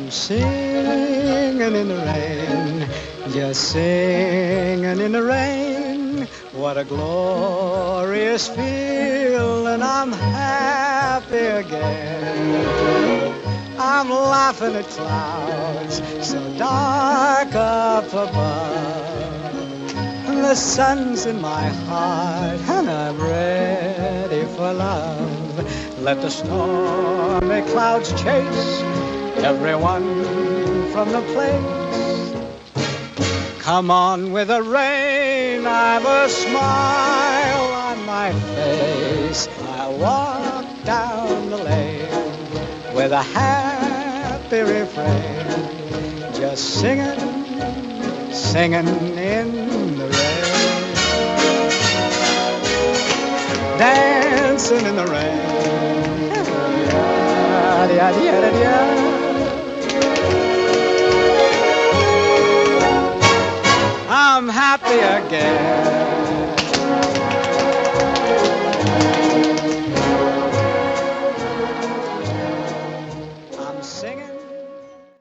I'm singing in the rain, just singing in the rain. What a glorious feeling, I'm happy again. I'm laughing at clouds so dark up above. The sun's in my heart and I'm ready for love. Let the stormy clouds chase everyone from the place. Come on with the rain, I've a smile on my face. I walk down the lane with a happy refrain, just singing, singing in the rain, dancing in the rain. I'm happy again.